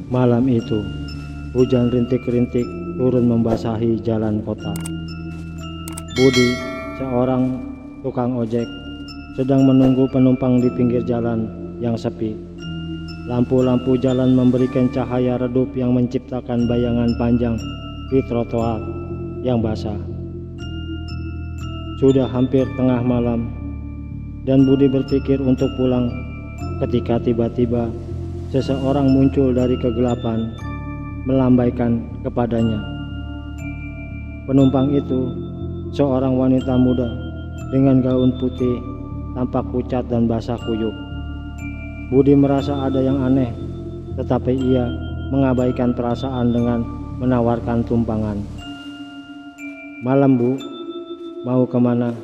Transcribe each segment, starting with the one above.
Malam itu, hujan rintik-rintik turun membasahi jalan kota. Budi, seorang tukang ojek, sedang menunggu penumpang di pinggir jalan yang sepi. Lampu-lampu jalan memberikan cahaya redup yang menciptakan bayangan panjang di trotoar yang basah. Sudah hampir tengah malam, dan Budi berpikir untuk pulang ketika tiba-tiba seseorang muncul dari kegelapan, melambaikan kepadanya. Penumpang itu seorang wanita muda dengan gaun putih, tampak pucat dan basah kuyup. Budi merasa ada yang aneh, tetapi ia mengabaikan perasaan dengan menawarkan tumpangan. "Malam, Bu, mau kemana?"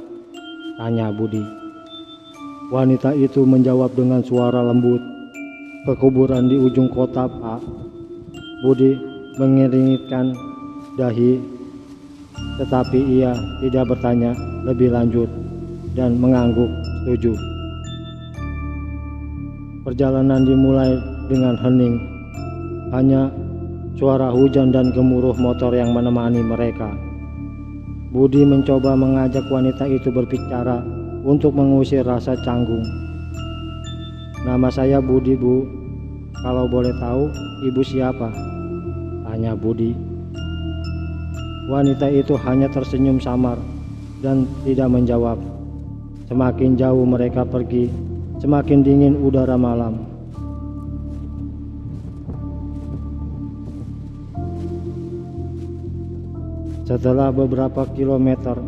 tanya Budi. Wanita itu menjawab dengan suara lembut, "Pekuburan di ujung kota, Pak." Budi mengiringkan dahi, tetapi ia tidak bertanya lebih lanjut dan mengangguk setuju. Perjalanan dimulai dengan hening, hanya suara hujan dan gemuruh motor yang menemani mereka. Budi mencoba mengajak wanita itu berbicara untuk mengusir rasa canggung. "Nama saya Budi, Bu. Kalau boleh tahu, Ibu siapa?" tanya Budi. Wanita itu hanya tersenyum samar dan tidak menjawab. Semakin jauh mereka pergi, semakin dingin udara malam. Setelah beberapa kilometer,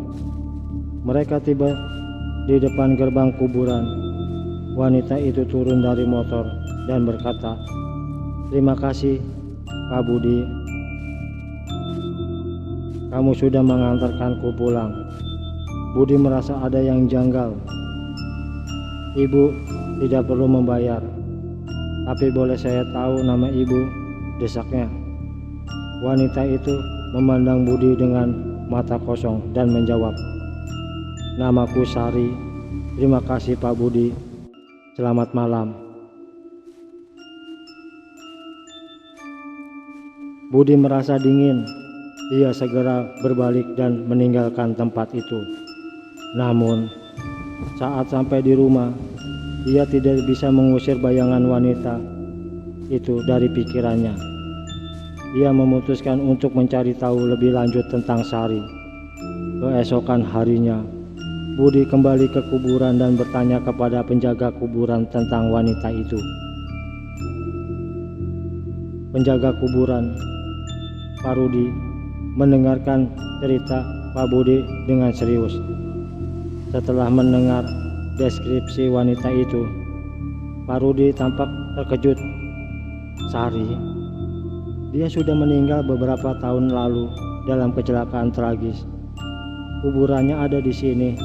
mereka tiba di depan gerbang kuburan. Wanita itu turun dari motor dan berkata, "Terima kasih, Pak Budi. Kamu sudah mengantarkanku pulang." Budi merasa ada yang janggal. "Ibu tidak perlu membayar, tapi boleh saya tahu nama Ibu?" desaknya. Wanita itu memandang Budi dengan mata kosong dan menjawab, "Namaku Sari. Terima kasih, Pak Budi. Selamat malam." Budi merasa dingin. Ia segera berbalik dan meninggalkan tempat itu. Namun, saat sampai di rumah, ia tidak bisa mengusir bayangan wanita itu dari pikirannya. Ia memutuskan untuk mencari tahu lebih lanjut tentang Sari. Keesokan harinya, Budi kembali ke kuburan dan bertanya kepada penjaga kuburan tentang wanita itu. Penjaga kuburan, Pak Rudi, mendengarkan cerita Pak Budi dengan serius. Setelah mendengar deskripsi wanita itu, Pak Rudi tampak terkejut. "Sari? Dia sudah meninggal beberapa tahun lalu dalam kecelakaan tragis. Kuburannya ada di sini,"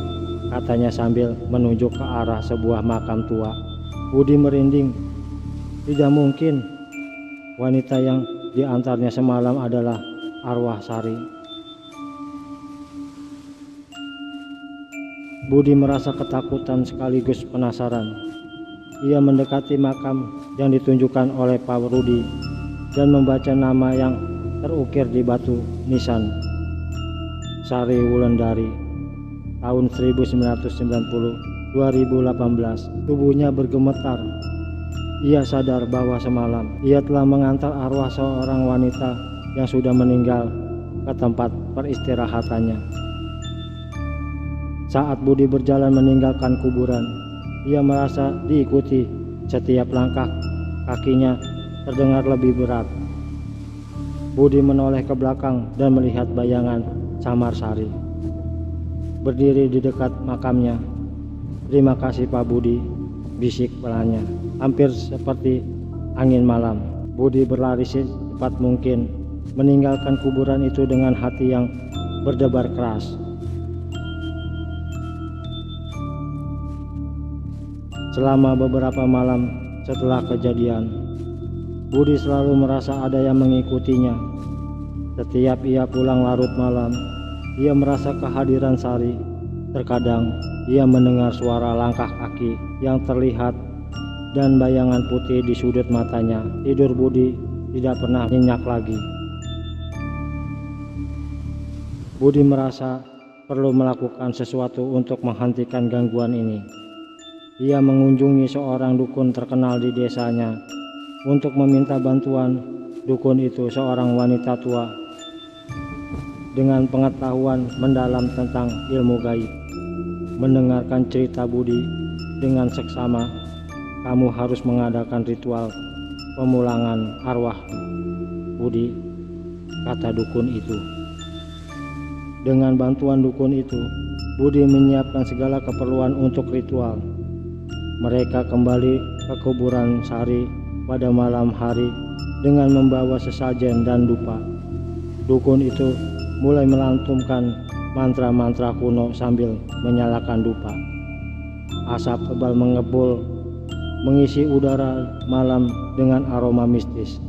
katanya sambil menunjuk ke arah sebuah makam tua. Budi merinding. Tidak mungkin. Wanita yang diantarnya semalam adalah arwah Sari. Budi merasa ketakutan sekaligus penasaran. Ia mendekati makam yang ditunjukkan oleh Pak Rudi dan membaca nama yang terukir di batu nisan. Sari Wulandari, tahun 1990-2018. Tubuhnya bergemetar. Ia sadar bahwa semalam ia telah mengantar arwah seorang wanita yang sudah meninggal ke tempat peristirahatannya. Saat Budi berjalan meninggalkan kuburan, ia merasa diikuti. Setiap langkah kakinya terdengar lebih berat. Budi menoleh ke belakang dan melihat bayangan Samarsari berdiri di dekat makamnya. "Terima kasih Pak Budi," bisik pelannya, hampir seperti angin malam. Budi berlari secepat mungkin, meninggalkan kuburan itu dengan hati yang berdebar keras. Selama beberapa malam setelah kejadian, Budi selalu merasa ada yang mengikutinya. Setiap ia pulang larut malam, ia merasa kehadiran Sari. Terkadang ia mendengar suara langkah kaki yang terlihat dan bayangan putih di sudut matanya. Tidur Budi tidak pernah nyenyak lagi. Budi merasa perlu melakukan sesuatu untuk menghentikan gangguan ini. Ia mengunjungi seorang dukun terkenal di desanya untuk meminta bantuan. Dukun itu seorang wanita tua dengan pengetahuan mendalam tentang ilmu gaib. Mendengarkan cerita Budi dengan seksama, "Kamu harus mengadakan ritual pemulangan arwah Budi," kata dukun itu. Dengan bantuan dukun itu, Budi menyiapkan segala keperluan untuk ritual. Mereka kembali ke kuburan Sari pada malam hari dengan membawa sesajen dan dupa. Dukun itu mulai melantunkan mantra-mantra kuno sambil menyalakan dupa. Asap tebal mengepul mengisi udara malam dengan aroma mistis.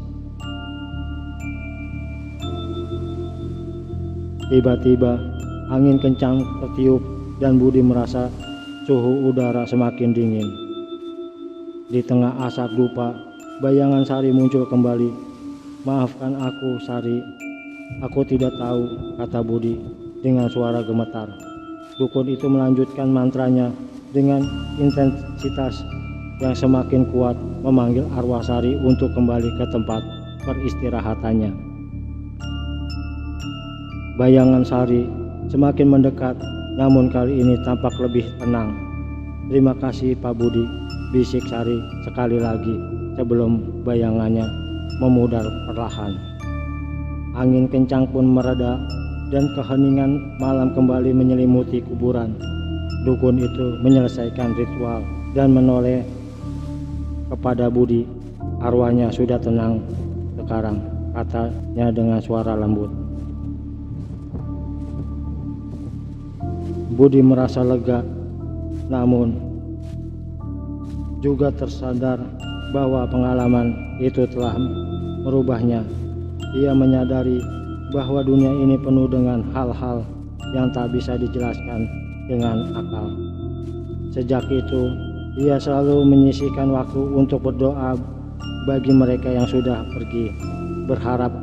Tiba-tiba angin kencang tertiup dan Budi merasa suhu udara semakin dingin. Di tengah asap dupa, bayangan Sari muncul kembali. "Maafkan aku, Sari. Aku tidak tahu," kata Budi dengan suara gemetar. Dukun itu melanjutkan mantranya dengan intensitas yang semakin kuat, memanggil arwah Sari untuk kembali ke tempat peristirahatannya. Bayangan Sari semakin mendekat, namun kali ini tampak lebih tenang. "Terima kasih Pak Budi," bisik Sari sekali lagi sebelum bayangannya memudar perlahan. Angin kencang pun mereda dan keheningan malam kembali menyelimuti kuburan. Dukun itu menyelesaikan ritual dan menoleh kepada Budi. "Arwahnya sudah tenang sekarang," katanya dengan suara lembut. Budi merasa lega, namun juga tersadar bahwa pengalaman itu telah merubahnya. Ia menyadari bahwa dunia ini penuh dengan hal-hal yang tak bisa dijelaskan dengan akal. Sejak itu, ia selalu menyisihkan waktu untuk berdoa bagi mereka yang sudah pergi, berharap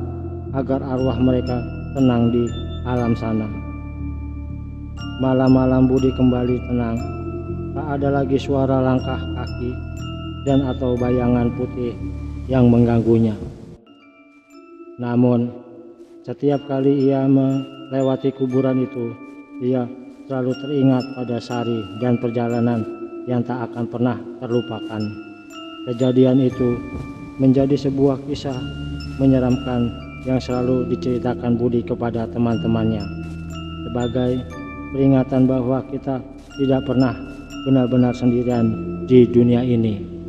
agar arwah mereka tenang di alam sana. Malam-malam Budi kembali tenang. Tak ada lagi suara langkah kaki dan atau bayangan putih yang mengganggunya. Namun, setiap kali ia melewati kuburan itu, ia selalu teringat pada Sari dan perjalanan yang tak akan pernah terlupakan. Kejadian itu menjadi sebuah kisah menyeramkan yang selalu diceritakan Budi kepada teman-temannya, sebagai peringatan bahwa kita tidak pernah benar-benar sendirian di dunia ini.